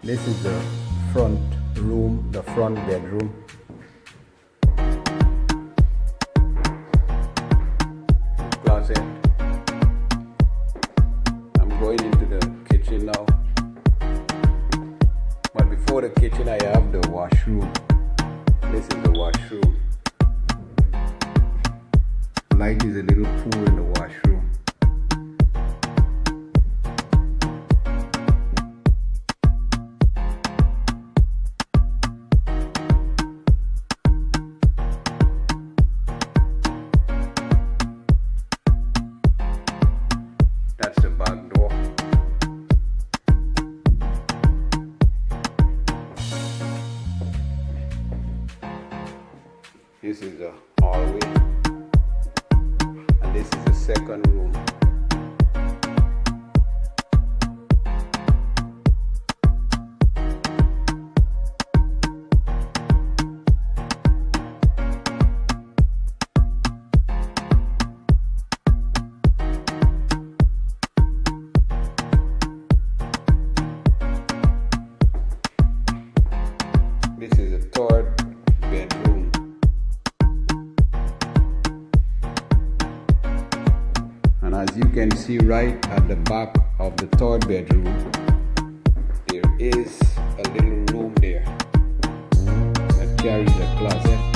This is the front room, the front bedroom. Closet. I'm going into the kitchen now. But before the kitchen, I have the washroom. This is the washroom. Light is a little poor in the washroom. That's the back door. This is the hallway. And this is the second room. This is the third bedroom. And as you can see right at the back of the third bedroom, there is a little room there that carries a closet.